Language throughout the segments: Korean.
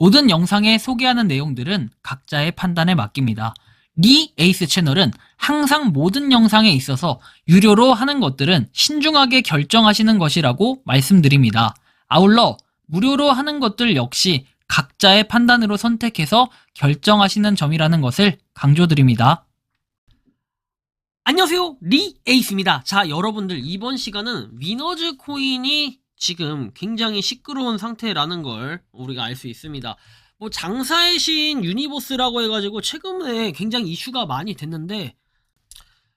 모든 영상에 소개하는 내용들은 각자의 판단에 맡깁니다. 리 에이스 채널은 항상 모든 영상에 있어서 유료로 하는 것들은 신중하게 결정하시는 것이라고 말씀드립니다. 아울러 무료로 하는 것들 역시 각자의 판단으로 선택해서 결정하시는 점이라는 것을 강조드립니다. 안녕하세요, 리 에이스입니다. 자, 여러분들 이번 시간은 위너즈 코인이 지금 굉장히 시끄러운 상태라는 걸 우리가 알 수 있습니다. 뭐 장사의 신 유니버스라고 해가지고 최근에 굉장히 이슈가 많이 됐는데,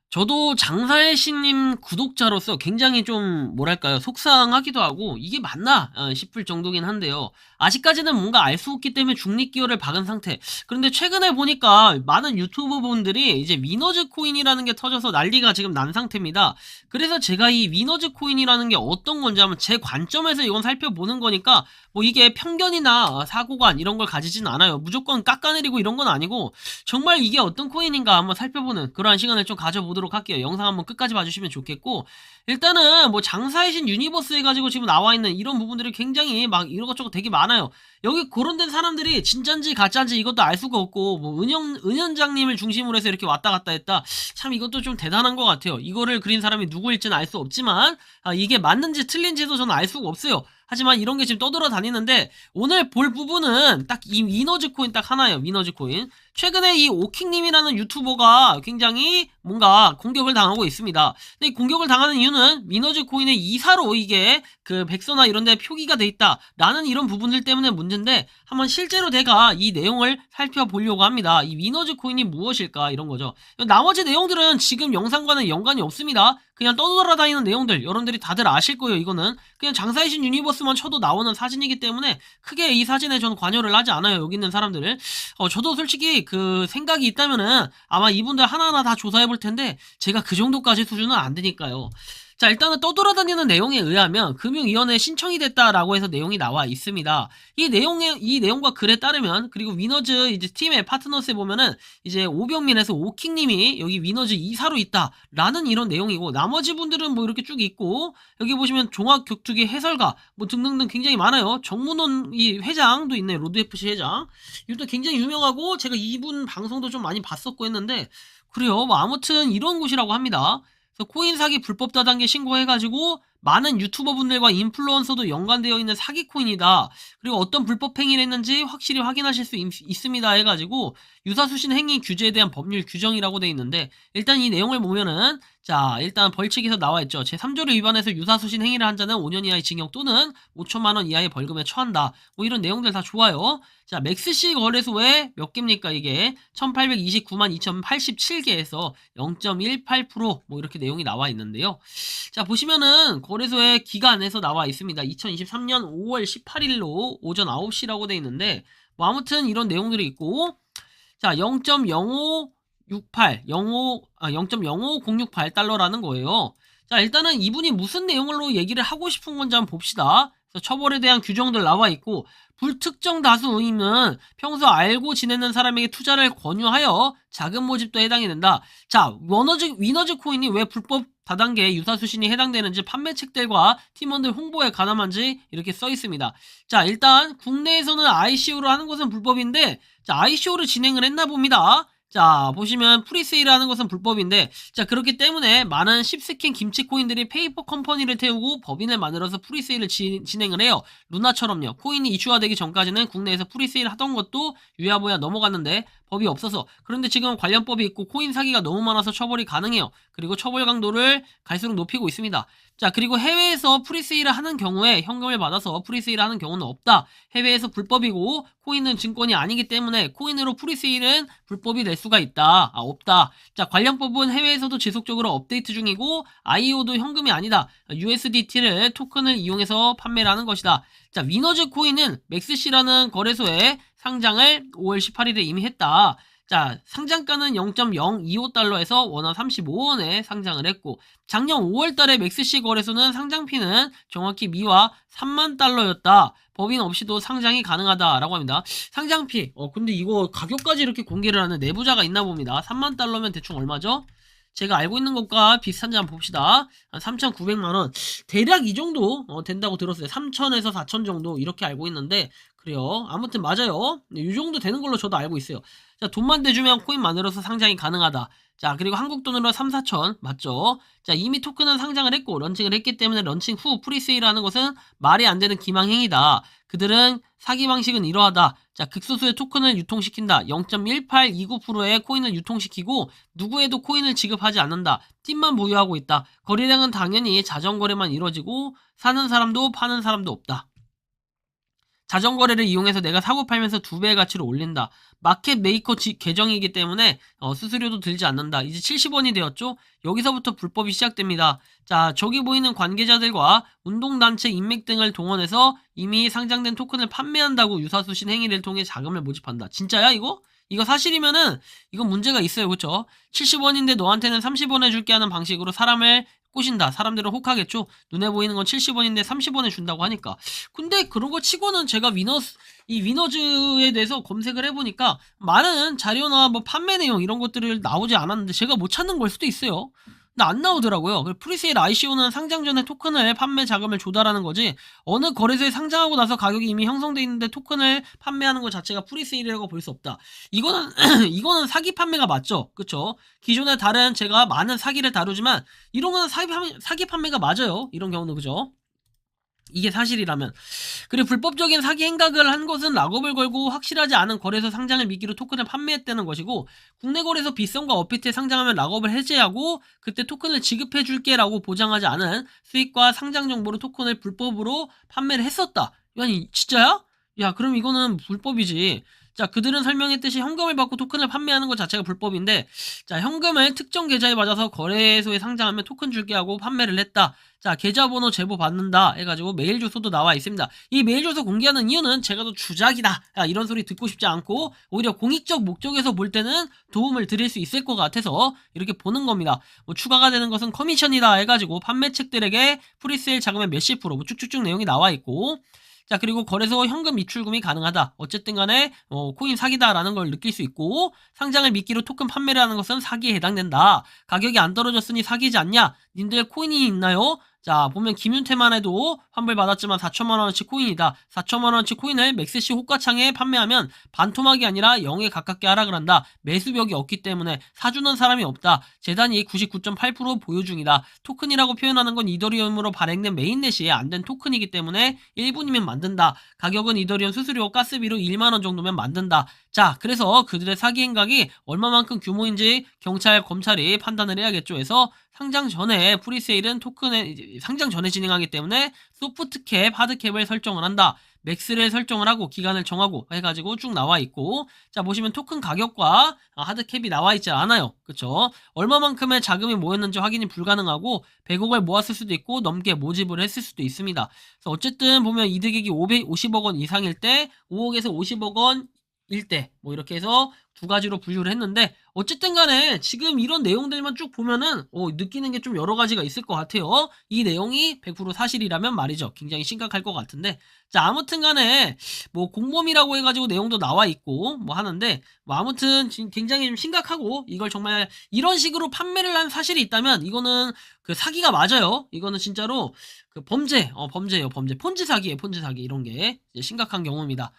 저도 장사의 신님 구독자로서 굉장히 좀 뭐랄까요, 속상하기도 하고 이게 맞나 싶을 정도긴 한데요. 아직까지는 뭔가 알 수 없기 때문에 중립기호를 박은 상태. 그런데 최근에 보니까 많은 유튜버 분들이 이제 위너즈 코인이라는 게 터져서 난리가 지금 난 상태입니다. 그래서 제가 이 위너즈 코인이라는 게 어떤 건지 한번 제 관점에서 이건 살펴보는 거니까, 뭐 이게 편견이나 사고관 이런 걸 가지진 않아요. 무조건 깎아내리고 이런 건 아니고 정말 이게 어떤 코인인가 한번 살펴보는 그러한 시간을 좀 가져보도록 할게요. 영상 한번 끝까지 봐주시면 좋겠고, 일단은 뭐 장사의 신 유니버스 해가지고 지금 나와있는 이런 부분들이 굉장히 막 이것저것 되게 많아요. 여기 거론된 사람들이 진짠지 가짜인지 이것도 알 수가 없고, 뭐 은현장님을 중심으로 해서 이렇게 왔다 갔다 했다. 참 이것도 좀 대단한 것 같아요. 이거를 그린 사람이 누구일지는 알 수 없지만 이게 맞는지 틀린지도 저는 알 수가 없어요. 하지만 이런 게 지금 떠돌아다니는데, 오늘 볼 부분은 딱 이 위너즈 코인 딱 하나예요. 위너즈 코인. 최근에 이 오킹님이라는 유튜버가 굉장히 뭔가 공격을 당하고 있습니다. 근데 이 공격을 당하는 이유는 위너즈 코인의 이사로 이게 그 백서나 이런 데 표기가 돼 있다 라는 이런 부분들 때문에 문제인데, 한번 실제로 제가 이 내용을 살펴보려고 합니다. 이 위너즈 코인이 무엇일까 이런 거죠. 나머지 내용들은 지금 영상과는 연관이 없습니다. 그냥 떠돌아다니는 내용들 여러분들이 다들 아실 거예요. 이거는 그냥 장사의 신 유니버스만 쳐도 나오는 사진이기 때문에 크게 이 사진에 저는 관여를 하지 않아요. 여기 있는 사람들을. 저도 솔직히 그 생각이 있다면은 아마 이분들 하나하나 다 조사해 볼 텐데, 제가 그 정도까지 수준은 안 되니까요. 자, 일단은 떠돌아다니는 내용에 의하면 금융위원회에 신청이 됐다라고 해서 내용이 나와 있습니다. 이 내용과 글에 따르면, 그리고 위너즈 이제 팀의 파트너스에 보면은 이제 오병민에서 오킹님이 여기 위너즈 이사로 있다라는 이런 내용이고, 나머지 분들은 뭐 이렇게 쭉 있고, 여기 보시면 종합격투기 해설가 뭐 등등등 굉장히 많아요. 정문원 이 회장도 있네요. 로드FC 회장. 이것도 굉장히 유명하고 제가 이분 방송도 좀 많이 봤었고 했는데, 그래요. 뭐 아무튼 이런 곳이라고 합니다. 코인 사기 불법 다단계 신고해가지고 많은 유튜버 분들과 인플루언서도 연관되어 있는 사기 코인이다. 그리고 어떤 불법 행위를 했는지 확실히 확인하실 수 있습니다 해가지고 유사수신 행위 규제에 대한 법률 규정이라고 돼 있는데, 일단 이 내용을 보면은, 자, 일단 벌칙에서 나와 있죠. 제3조를 위반해서 유사수신 행위를 한 자는 5년 이하의 징역 또는 5천만 원 이하의 벌금에 처한다. 뭐 이런 내용들 다 좋아요. 자, 맥스시 거래소에 몇 개입니까 이게? 1829만 2087개에서 0.18% 뭐 이렇게 내용이 나와 있는데요. 자, 보시면은 거래소의 기간에서 나와 있습니다. 2023년 5월 18일로 오전 9시라고 돼 있는데, 뭐 아무튼 이런 내용들이 있고, 자, 0.05068달러라는 거예요. 자, 일단은 이분이 무슨 내용으로 얘기를 하고 싶은 건지 한번 봅시다. 그래서 처벌에 대한 규정들 나와 있고, 불특정 다수임은 평소 알고 지내는 사람에게 투자를 권유하여 자금 모집도 해당이 된다. 자, 위너즈 코인이 왜 불법 다단계 유사수신이 해당되는지 판매책들과 팀원들 홍보에 관함한지 이렇게 써 있습니다. 자, 일단 국내에서는 ICO로 하는 것은 불법인데, 자, ICO를 진행을 했나 봅니다. 자, 보시면 프리세일 하는 것은 불법인데, 자, 그렇기 때문에 많은 10스캔 김치코인들이 페이퍼 컴퍼니를 태우고 법인을 만들어서 프리세일을 진행을 해요. 루나처럼요. 코인이 이슈화되기 전까지는 국내에서 프리세일 하던 것도 유야무야 넘어갔는데 법이 없어서. 그런데 지금 관련 법이 있고 코인 사기가 너무 많아서 처벌이 가능해요. 그리고 처벌 강도를 갈수록 높이고 있습니다. 자, 그리고 해외에서 프리세일을 하는 경우에 현금을 받아서 프리세일을 하는 경우는 없다. 해외에서 불법이고 코인은 증권이 아니기 때문에 코인으로 프리세일은 불법이 될 수가 있다. 없다. 자, 관련 법은 해외에서도 지속적으로 업데이트 중이고, IO도 현금이 아니다. USDT를 토큰을 이용해서 판매를 하는 것이다. 자, 위너즈 코인은 맥스시라는 거래소에 상장을 5월 18일에 이미 했다. 자, 상장가는 0.025달러에서 원화 35원에 상장을 했고, 작년 5월달에 맥스시 거래소는 상장피는 정확히 미화 3만 달러였다. 법인 없이도 상장이 가능하다라고 합니다. 상장피, 근데 이거 가격까지 이렇게 공개를 하는 내부자가 있나 봅니다. 3만 달러면 대충 얼마죠? 제가 알고 있는 것과 비슷한지 한번 봅시다. 한 3,900만원. 대략 이 정도 된다고 들었어요. 3,000에서 4,000 정도 이렇게 알고 있는데, 그래요. 아무튼 맞아요. 네, 이 정도 되는 걸로 저도 알고 있어요. 자, 돈만 대주면 코인 만들어서 상장이 가능하다. 자, 그리고 한국 돈으로 3, 4천 맞죠? 자, 이미 토큰은 상장을 했고 런칭을 했기 때문에 런칭 후 프리세일하는 것은 말이 안 되는 기망행위다. 그들은 사기 방식은 이러하다. 자, 극소수의 토큰을 유통시킨다. 0.1829%의 코인을 유통시키고 누구에도 코인을 지급하지 않는다. 팀만 보유하고 있다. 거래량은 당연히 자전거래만 이루어지고 사는 사람도 파는 사람도 없다. 자전거래를 이용해서 내가 사고 팔면서 2배의 가치를 올린다. 마켓 메이커 계정이기 때문에 수수료도 들지 않는다. 이제 70원이 되었죠? 여기서부터 불법이 시작됩니다. 자, 저기 보이는 관계자들과 운동단체 인맥 등을 동원해서 이미 상장된 토큰을 판매한다고 유사수신 행위를 통해 자금을 모집한다. 진짜야 이거? 이거 사실이면은 이건 문제가 있어요. 그쵸? 70원인데 너한테는 30원에 줄게 하는 방식으로 사람을 꼬신다. 사람들은 혹하겠죠? 눈에 보이는 건 70원인데 30원에 준다고 하니까. 근데 그런 거 치고는 제가 위너즈에 대해서 검색을 해보니까 많은 자료나 뭐 판매 내용 이런 것들을 나오지 않았는데 제가 못 찾는 걸 수도 있어요. 근데 안 나오더라고요. 프리세일 ICO는 상장 전에 토큰을 판매 자금을 조달하는 거지 어느 거래소에 상장하고 나서 가격이 이미 형성돼 있는데 토큰을 판매하는 것 자체가 프리세일이라고 볼 수 없다. 이거는 이거는 사기 판매가 맞죠? 그쵸? 기존에 다른 제가 많은 사기를 다루지만 이런 거는 사기 판매가 맞아요. 이런 경우는 그죠? 이게 사실이라면. 그리고 불법적인 사기 행각을 한 것은 락업을 걸고 확실하지 않은 거래소 상장을 미끼로 토큰을 판매했다는 것이고 국내 거래소 빗썸과 업비트에 상장하면 락업을 해제하고 그때 토큰을 지급해 줄게 라고 보장하지 않은 수익과 상장 정보로 토큰을 불법으로 판매를 했었다. 아니 진짜야? 야 그럼 이거는 불법이지. 자, 그들은 설명했듯이 현금을 받고 토큰을 판매하는 것 자체가 불법인데 자, 현금을 특정 계좌에 받아서 거래소에 상장하면 토큰 줄게 하고 판매를 했다. 자, 계좌번호 제보 받는다 해가지고 메일 주소도 나와 있습니다. 이 메일 주소 공개하는 이유는 제가 더 주작이다 이런 소리 듣고 싶지 않고 오히려 공익적 목적에서 볼 때는 도움을 드릴 수 있을 것 같아서 이렇게 보는 겁니다. 뭐 추가가 되는 것은 커미션이다 해가지고 판매책들에게 프리세일 자금의 몇십 프로 뭐 쭉쭉쭉 내용이 나와 있고 자, 그리고 거래소 현금 입출금이 가능하다. 어쨌든 간에 코인 사기다라는 걸 느낄 수 있고 상장을 미끼로 토큰 판매를 하는 것은 사기에 해당된다. 가격이 안 떨어졌으니 사기지 않냐? 님들 코인이 있나요? 자, 보면 김윤태만 해도 환불받았지만 4천만원어치 코인이다. 4천만원어치 코인을 맥스시 호가창에 판매하면 반토막이 아니라 0에 가깝게 하락을 한다. 매수벽이 없기 때문에 사주는 사람이 없다. 재단이 99.8% 보유 중이다. 토큰이라고 표현하는 건 이더리움으로 발행된 메인넷이 안 된 토큰이기 때문에 1분이면 만든다. 가격은 이더리움 수수료 가스비로 1만원 정도면 만든다. 자, 그래서 그들의 사기 행각이 얼마만큼 규모인지 경찰, 검찰이 판단을 해야겠죠. 해서 상장 전에 프리세일은 토큰의 상장 전에 진행하기 때문에 소프트캡, 하드캡을 설정을 한다. 맥스를 설정을 하고 기간을 정하고 해가지고 쭉 나와 있고 자 보시면 토큰 가격과 하드캡이 나와 있지 않아요. 그쵸? 얼마만큼의 자금이 모였는지 확인이 불가능하고 100억을 모았을 수도 있고 넘게 모집을 했을 수도 있습니다. 그래서 어쨌든 보면 이득액이 550억 원 이상일 때 5억에서 50억 원 일대 뭐 이렇게 해서 두 가지로 분류를 했는데 어쨌든 간에 지금 이런 내용들만 쭉 보면은 느끼는 게 좀 여러 가지가 있을 것 같아요. 이 내용이 100% 사실이라면 말이죠. 굉장히 심각할 것 같은데 자 아무튼 간에 뭐 공범이라고 해가지고 내용도 나와 있고 뭐 하는데 뭐 아무튼 굉장히 좀 심각하고 이걸 정말 이런 식으로 판매를 한 사실이 있다면 이거는 그 사기가 맞아요. 이거는 진짜로 그 범죄예요. 범죄. 폰지 사기예요. 폰지 사기 이런 게 이제 심각한 경우입니다.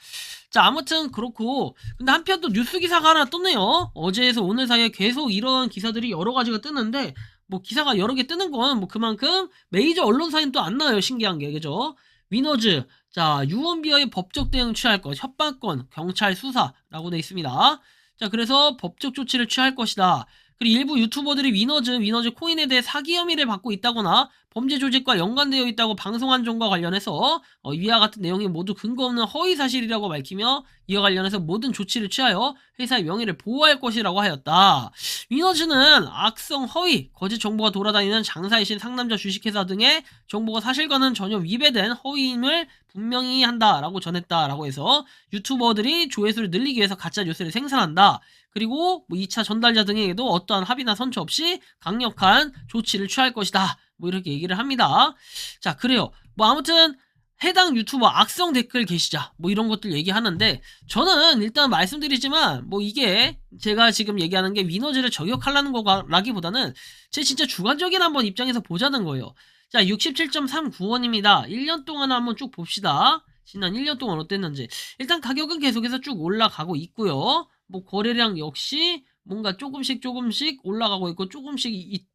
자 아무튼 그렇고 근데 한편 또 뉴스 기사가 하나 떴네요. 어제에서 오늘 사이에 계속 이런 기사들이 여러 가지가 뜨는데 뭐 기사가 여러 개 뜨는 건 뭐 그만큼 메이저 언론사엔 또 안 나와요. 신기한 게 그죠? 위너즈 자 유언비어의 법적 대응 취할 것 협박권 경찰 수사라고 돼 있습니다. 자 그래서 법적 조치를 취할 것이다. 그리고 일부 유튜버들이 위너즈 코인에 대해 사기 혐의를 받고 있다거나 범죄 조직과 연관되어 있다고 방송한 점과 관련해서 위와 같은 내용이 모두 근거 없는 허위 사실이라고 밝히며 이와 관련해서 모든 조치를 취하여 회사의 명예를 보호할 것이라고 하였다. 위너즈는 악성 허위, 거짓 정보가 돌아다니는 장사의 신 상남자 주식회사 등의 정보가 사실과는 전혀 위배된 허위임을 분명히 한다라고 전했다라고 해서 유튜버들이 조회수를 늘리기 위해서 가짜 뉴스를 생산한다. 그리고 뭐 2차 전달자 등에게도 어떠한 합의나 선처 없이 강력한 조치를 취할 것이다. 뭐 이렇게 얘기를 합니다. 자 그래요. 뭐 아무튼 해당 유튜버 악성 댓글 게시자 뭐 이런 것들 얘기하는데 저는 일단 말씀드리지만 뭐 이게 제가 지금 얘기하는 게 위너즈를 저격하려는 거라기보다는 제 진짜 주관적인 한번 입장에서 보자는 거예요. 자 67.39원입니다. 1년 동안 한번 쭉 봅시다. 지난 1년 동안 어땠는지. 일단 가격은 계속해서 쭉 올라가고 있고요. 뭐 거래량 역시 뭔가 조금씩 올라가고 있고 조금씩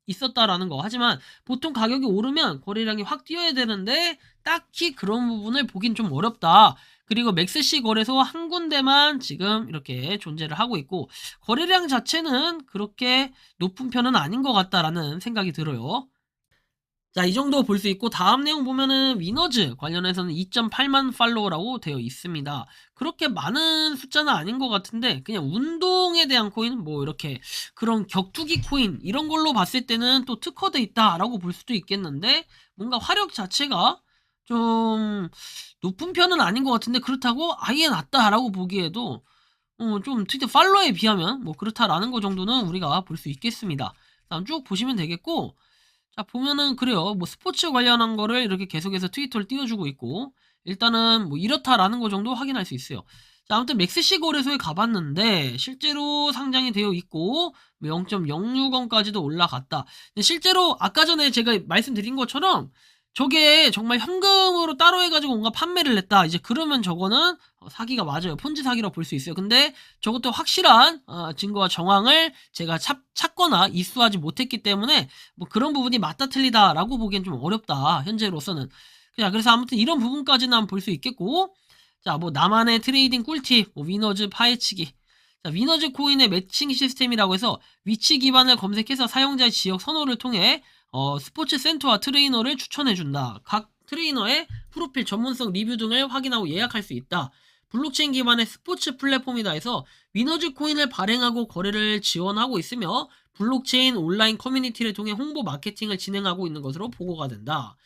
있었다라는 거. 하지만 보통 가격이 오르면 거래량이 확 뛰어야 되는데 딱히 그런 부분을 보긴 좀 어렵다. 그리고 맥스시 거래소 한 군데만 지금 이렇게 존재를 하고 있고 거래량 자체는 그렇게 높은 편은 아닌 것 같다라는 생각이 들어요. 자, 이 정도 볼 수 있고 다음 내용 보면은 위너즈 관련해서는 2.8만 팔로워라고 되어 있습니다. 그렇게 많은 숫자는 아닌 것 같은데 그냥 운동에 대한 코인 뭐 이렇게 그런 격투기 코인 이런 걸로 봤을 때는 또 특화돼 있다라고 볼 수도 있겠는데 뭔가 화력 자체가 좀 높은 편은 아닌 것 같은데 그렇다고 아예 낮다라고 보기에도 좀 트위터 팔로워에 비하면 뭐 그렇다라는 거 정도는 우리가 볼 수 있겠습니다. 다음 쭉 보시면 되겠고 자, 보면은 그래요. 뭐 스포츠 관련한 거를 이렇게 계속해서 트위터를 띄워주고 있고 일단은 뭐 이렇다라는 거 정도 확인할 수 있어요. 자, 아무튼 맥스시 거래소에 가봤는데 실제로 상장이 되어 있고 0.06원까지도 올라갔다. 근데 실제로 아까 전에 제가 말씀드린 것처럼 저게 정말 현금으로 따로 해가지고 뭔가 판매를 했다. 이제 그러면 저거는 사기가 맞아요. 폰지 사기라고 볼 수 있어요. 근데 저것도 확실한 증거와 정황을 제가 찾거나 입수하지 못했기 때문에 뭐 그런 부분이 맞다 틀리다라고 보기엔 좀 어렵다. 현재로서는. 자, 그래서 아무튼 이런 부분까지는 한번 볼 수 있겠고 자, 뭐 나만의 트레이딩 꿀팁, 뭐 위너즈 파헤치기. 자, 위너즈 코인의 매칭 시스템이라고 해서 위치 기반을 검색해서 사용자의 지역 선호를 통해 스포츠 센터와 트레이너를 추천해준다. 각 트레이너의 프로필 전문성 리뷰 등을 확인하고 예약할 수 있다. 블록체인 기반의 스포츠 플랫폼이다 해서 위너즈 코인을 발행하고 거래를 지원하고 있으며 블록체인 온라인 커뮤니티를 통해 홍보 마케팅을 진행하고 있는 것으로 보고가 된다.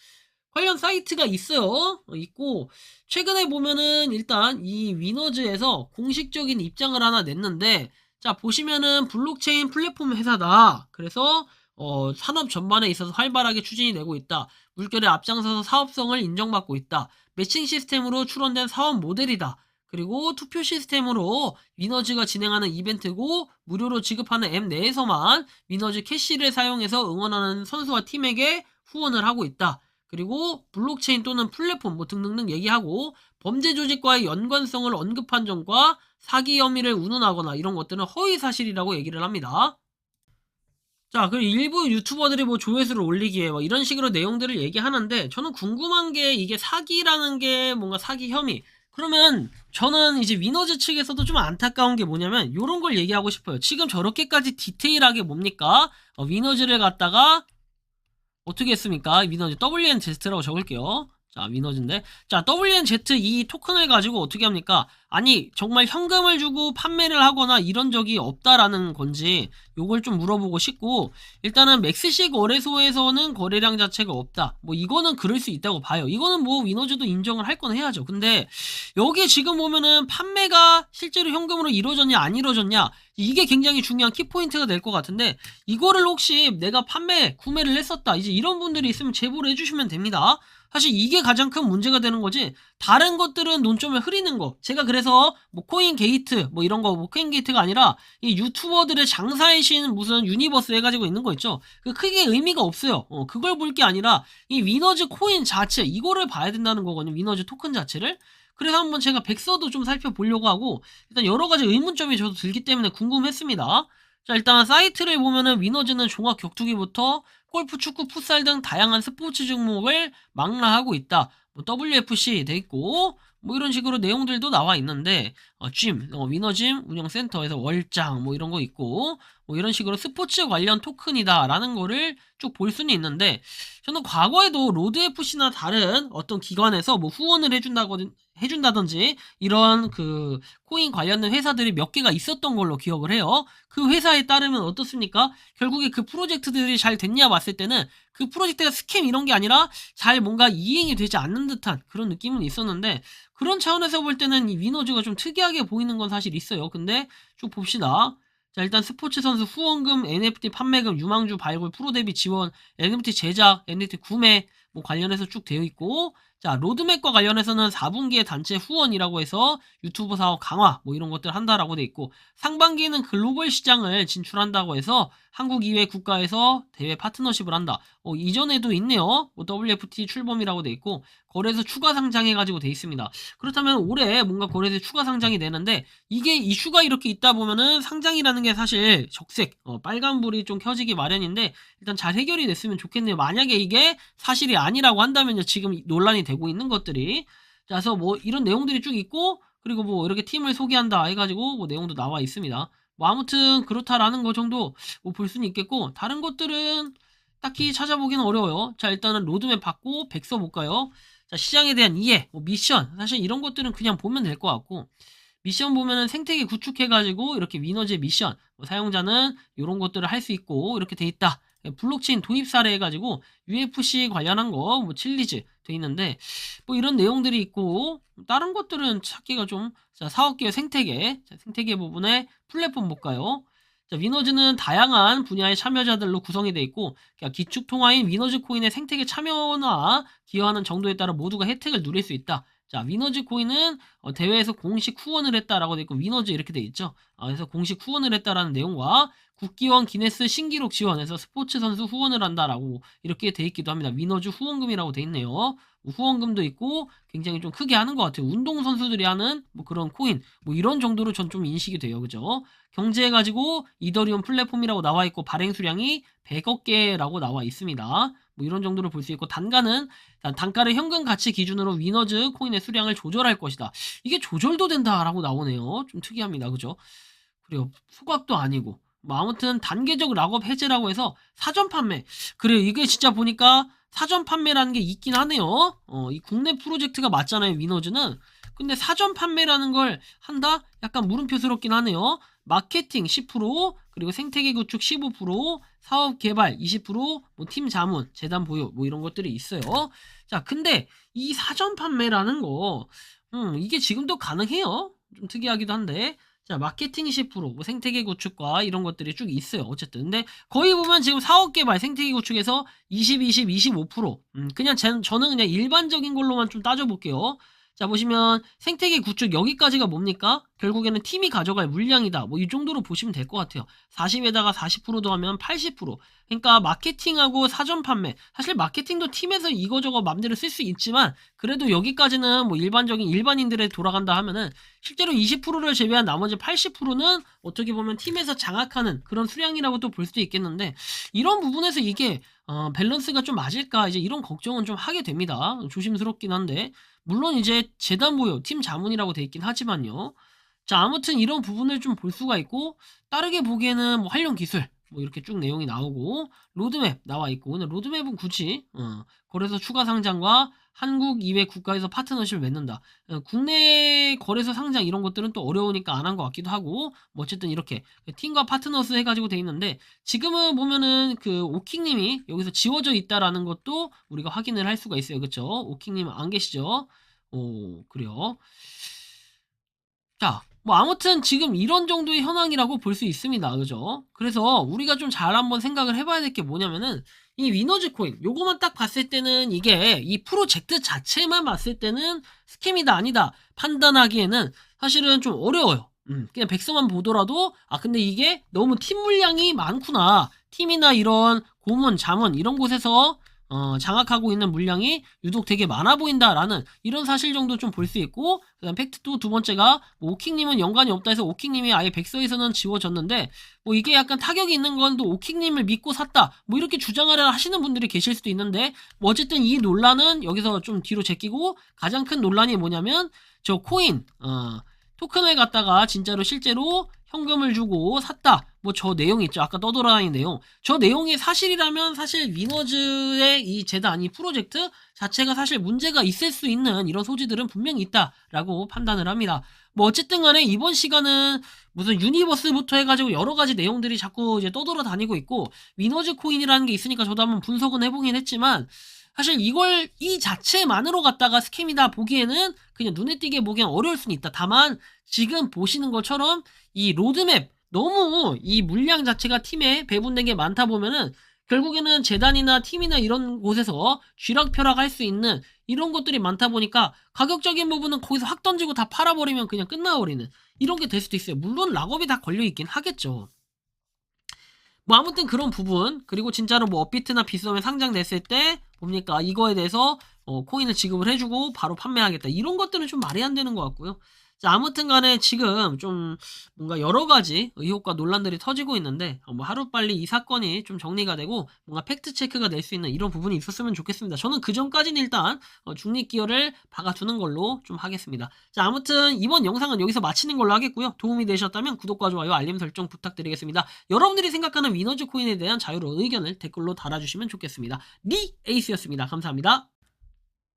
관련 사이트가 있어요. 있고 최근에 보면은 일단 이 위너즈에서 공식적인 입장을 하나 냈는데 자 보시면은 블록체인 플랫폼 회사다. 그래서 산업 전반에 있어서 활발하게 추진이 되고 있다. 물결에 앞장서서 사업성을 인정받고 있다. 매칭 시스템으로 출원된 사업 모델이다. 그리고 투표 시스템으로 위너즈가 진행하는 이벤트고 무료로 지급하는 앱 내에서만 위너즈 캐시를 사용해서 응원하는 선수와 팀에게 후원을 하고 있다. 그리고 블록체인 또는 플랫폼 뭐 등등등 얘기하고 범죄 조직과의 연관성을 언급한 점과 사기 혐의를 운운하거나 이런 것들은 허위 사실이라고 얘기를 합니다. 자, 그리고 일부 유튜버들이 뭐 조회수를 올리기에 뭐 이런 식으로 내용들을 얘기하는데 저는 궁금한 게 이게 사기라는 게 뭔가 사기 혐의. 그러면 저는 이제 위너즈 측에서도 좀 안타까운 게 뭐냐면 요런 걸 얘기하고 싶어요. 지금 저렇게까지 디테일하게 뭡니까? 위너즈를 갖다가 어떻게 했습니까? 위너즈 WNZ라고 적을게요. 자, 위너즈인데. 자, WNZ 이 토큰을 가지고 어떻게 합니까? 아니, 정말 현금을 주고 판매를 하거나 이런 적이 없다라는 건지 요걸 좀 물어보고 싶고 일단은 맥스시 거래소에서는 거래량 자체가 없다. 뭐 이거는 그럴 수 있다고 봐요. 이거는 뭐 위너즈도 인정을 할 건 해야죠. 근데 여기 지금 보면은 판매가 실제로 현금으로 이루어졌냐 안 이루어졌냐 이게 굉장히 중요한 키포인트가 될 것 같은데 이거를 혹시 내가 구매를 했었다 이제 이런 분들이 있으면 제보를 해주시면 됩니다. 사실 이게 가장 큰 문제가 되는 거지 다른 것들은 논점을 흐리는 거 제가 그래서 뭐 코인 게이트 뭐 이런 거 뭐 코인 게이트가 아니라 이 유튜버들의 장사의 신 무슨 유니버스 해가지고 있는 거 있죠 그 크게 의미가 없어요. 그걸 볼 게 아니라 이 위너즈 코인 자체 이거를 봐야 된다는 거거든요. 위너즈 토큰 자체를. 그래서 한번 제가 백서도 좀 살펴보려고 하고 일단 여러가지 의문점이 저도 들기 때문에 궁금했습니다. 자, 일단 사이트를 보면은 위너즈는 종합 격투기부터 골프, 축구, 풋살 등 다양한 스포츠 종목을 망라하고 있다. 뭐 WFC 돼 있고 뭐 이런 식으로 내용들도 나와 있는데 위너짐 운영센터에서 월장 뭐 이런 거 있고 뭐 이런 식으로 스포츠 관련 토큰이다라는 거를 쭉 볼 수는 있는데 저는 과거에도 로드FC나 다른 어떤 기관에서 뭐 후원을 해준다든지 이런 그 코인 관련된 회사들이 몇 개가 있었던 걸로 기억을 해요. 그 회사에 따르면 어떻습니까? 결국에 그 프로젝트들이 잘 됐냐 봤을 때는 그 프로젝트가 스캠 이런 게 아니라 잘 뭔가 이행이 되지 않는 듯한 그런 느낌은 있었는데 그런 차원에서 볼 때는 이 위너즈가 좀 특이하게 보이는 건 사실 있어요. 근데 쭉 봅시다. 자, 일단 스포츠 선수 후원금, NFT 판매금, 유망주 발굴, 프로 데뷔 지원, NFT 제작, NFT 구매 뭐 관련해서 쭉 되어 있고 자, 로드맵과 관련해서는 4분기에 단체 후원이라고 해서 유튜브 사업 강화 뭐 이런 것들 한다라고 돼 있고 상반기에는 글로벌 시장을 진출한다고 해서 한국 이외 국가에서 대회 파트너십을 한다. 이전에도 있네요. WFT 출범이라고 돼 있고 거래소 추가 상장해가지고 돼 있습니다. 그렇다면 올해 뭔가 거래소 추가 상장이 되는데 이게 이슈가 이렇게 있다 보면은 상장이라는 게 사실 적색 빨간불이 좀 켜지기 마련인데 일단 잘 해결이 됐으면 좋겠네요. 만약에 이게 사실이 아니라고 한다면요, 지금 논란이 되고 있는 것들이. 자, 그래서 뭐 이런 내용들이 쭉 있고, 그리고 뭐 이렇게 팀을 소개한다 해가지고 뭐 내용도 나와 있습니다. 뭐 아무튼 그렇다라는 거 정도 뭐 볼 수는 있겠고, 다른 것들은 딱히 찾아보기는 어려워요. 자, 일단은 로드맵 받고 백서 볼까요? 자, 시장에 대한 이해, 뭐 미션, 사실 이런 것들은 그냥 보면 될 것 같고, 미션 보면은 생태계 구축해가지고 이렇게 위너즈의 미션, 뭐 사용자는 이런 것들을 할 수 있고 이렇게 돼 있다. 블록체인 도입 사례 해가지고 UFC 관련한 거 뭐 칠리즈 돼 있는데 뭐 이런 내용들이 있고, 다른 것들은 찾기가 좀. 자, 사업계획 생태계, 자, 생태계 부분에 플랫폼 볼까요? 자, 위너즈는 다양한 분야의 참여자들로 구성이 돼 있고, 그러니까 기축 통화인 위너즈 코인의 생태계 참여나 기여하는 정도에 따라 모두가 혜택을 누릴 수 있다. 자, 위너즈 코인은 대회에서 공식 후원을 했다라고 돼 있고, 위너즈 이렇게 돼 있죠. 그래서 공식 후원을 했다라는 내용과 국기원 기네스 신기록 지원해서 스포츠 선수 후원을 한다라고 이렇게 돼 있기도 합니다. 위너즈 후원금이라고 돼 있네요. 후원금도 있고 굉장히 좀 크게 하는 것 같아요. 운동 선수들이 하는 뭐 그런 코인 뭐 이런 정도로 전 좀 인식이 돼요. 그죠? 경제해가지고 이더리움 플랫폼이라고 나와 있고 발행 수량이 100억 개라고 나와 있습니다. 뭐 이런 정도로 볼 수 있고, 단가는 단가를 현금 가치 기준으로 위너즈 코인의 수량을 조절할 것이다. 이게 조절도 된다라고 나오네요. 좀 특이합니다. 그죠? 그래요. 소각도 아니고. 뭐 아무튼 단계적 락업 해제라고 해서 사전 판매. 그래요. 이게 진짜 보니까 사전 판매라는 게 있긴 하네요. 이 국내 프로젝트가 맞잖아요, 위너즈는. 근데 사전 판매라는 걸 한다? 약간 물음표스럽긴 하네요. 마케팅 10%, 그리고 생태계 구축 15%, 사업 개발 20%, 뭐 팀 자문, 재단 보유, 뭐 이런 것들이 있어요. 자, 근데 이 사전 판매라는 거, 이게 지금도 가능해요. 좀 특이하기도 한데. 자, 마케팅 10%, 뭐 생태계 구축과 이런 것들이 쭉 있어요. 어쨌든. 근데 거의 보면 지금 사업 개발, 생태계 구축에서 20, 20, 25%. 그냥 저는 그냥 일반적인 걸로만 좀 따져볼게요. 자, 보시면 생태계 구축 여기까지가 뭡니까? 결국에는 팀이 가져갈 물량이다. 뭐 이 정도로 보시면 될 것 같아요. 40에다가 40% 더하면 80%. 그러니까 마케팅하고 사전 판매. 사실 마케팅도 팀에서 이거저거 맘대로 쓸 수 있지만 그래도 여기까지는 뭐 일반적인 일반인들에 돌아간다 하면은 실제로 20%를 제외한 나머지 80%는 어떻게 보면 팀에서 장악하는 그런 수량이라고 또 볼 수도 있겠는데, 이런 부분에서 이게 밸런스가 좀 맞을까 이제 이런 걱정은 좀 하게 됩니다. 조심스럽긴 한데, 물론 이제 재단 보유, 팀 자문이라고 돼 있긴 하지만요. 자, 아무튼 이런 부분을 좀 볼 수가 있고, 다르게 보기에는 뭐 활용 기술 뭐 이렇게 쭉 내용이 나오고, 로드맵 나와 있고, 근데 로드맵은 굳이 거래소 추가 상장과 한국 이외 국가에서 파트너십을 맺는다. 국내 거래소 상장 이런 것들은 또 어려우니까 안 한 것 같기도 하고, 뭐 어쨌든 이렇게 팀과 파트너스 해가지고 돼 있는데, 지금은 보면은 그 오킹님이 여기서 지워져 있다라는 것도 우리가 확인을 할 수가 있어요. 그쵸? 오킹님 안 계시죠? 오, 그래요. 자, 뭐 아무튼 지금 이런 정도의 현황이라고 볼 수 있습니다. 그죠? 그래서 우리가 좀 잘 한번 생각을 해봐야 될 게 뭐냐면은, 이 위너즈 코인 요거만 딱 봤을 때는, 이게 이 프로젝트 자체만 봤을 때는 스캠이다 아니다 판단하기에는 사실은 좀 어려워요. 그냥 백서만 보더라도 근데 이게 너무 팀 물량이 많구나, 팀이나 이런 고문 자문 이런 곳에서 장악하고 있는 물량이 유독 되게 많아 보인다라는 이런 사실 정도 좀 볼 수 있고, 그다음 팩트 2 두 번째가 뭐 오킹님은 연관이 없다 해서 오킹님이 아예 백서에서는 지워졌는데, 뭐 이게 약간 타격이 있는 건 또 오킹님을 믿고 샀다 뭐 이렇게 주장을 하시는 분들이 계실 수도 있는데, 뭐 어쨌든 이 논란은 여기서 좀 뒤로 제끼고, 가장 큰 논란이 뭐냐면 저 코인 토큰을 갖다가 진짜로 실제로 현금을 주고 샀다, 뭐 저 내용 있죠. 아까 떠돌아다니는 내용. 저 내용이 사실이라면 사실 위너즈의 이 재단, 이 프로젝트 자체가 사실 문제가 있을 수 있는 이런 소지들은 분명히 있다라고 판단을 합니다. 뭐 어쨌든 간에 이번 시간은 무슨 유니버스부터 해가지고 여러 가지 내용들이 자꾸 이제 떠돌아다니고 있고, 위너즈 코인이라는 게 있으니까 저도 한번 분석은 해보긴 했지만, 사실 이걸 이 자체만으로 갖다가 스캠이다 보기에는 그냥 눈에 띄게 보기엔 어려울 수는 있다. 다만 지금 보시는 것처럼 이 로드맵, 너무 이 물량 자체가 팀에 배분된 게 많다 보면은 결국에는 재단이나 팀이나 이런 곳에서 쥐락펴락할 수 있는 이런 것들이 많다 보니까 가격적인 부분은 거기서 확 던지고 다 팔아버리면 그냥 끝나버리는 이런 게 될 수도 있어요. 물론 락업이 다 걸려있긴 하겠죠. 뭐 아무튼 그런 부분, 그리고 진짜로 뭐 업비트나 비썸에 상장됐을 때 뭡니까 이거에 대해서 코인을 지급을 해주고 바로 판매하겠다. 이런 것들은 좀 말이 안 되는 것 같고요. 자, 아무튼 간에 지금 좀 뭔가 여러 가지 의혹과 논란들이 터지고 있는데, 뭐 하루빨리 이 사건이 좀 정리가 되고 뭔가 팩트 체크가 될 수 있는 이런 부분이 있었으면 좋겠습니다. 저는 그 전까지는 일단 중립기어를 박아두는 걸로 좀 하겠습니다. 자, 아무튼 이번 영상은 여기서 마치는 걸로 하겠고요. 도움이 되셨다면 구독과 좋아요, 알림 설정 부탁드리겠습니다. 여러분들이 생각하는 위너즈 코인에 대한 자유로운 의견을 댓글로 달아주시면 좋겠습니다. 리 에이스였습니다. 감사합니다.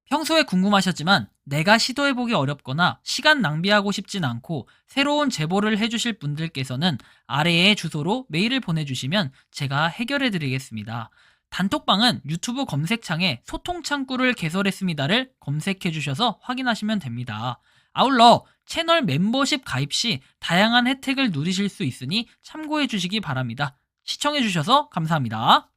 평소에 궁금하셨지만 내가 시도해보기 어렵거나 시간 낭비하고 싶진 않고 새로운 제보를 해주실 분들께서는 아래의 주소로 메일을 보내주시면 제가 해결해드리겠습니다. 단톡방은 유튜브 검색창에 소통창구를 개설했습니다를 검색해주셔서 확인하시면 됩니다. 아울러 채널 멤버십 가입 시 다양한 혜택을 누리실 수 있으니 참고해주시기 바랍니다. 시청해주셔서 감사합니다.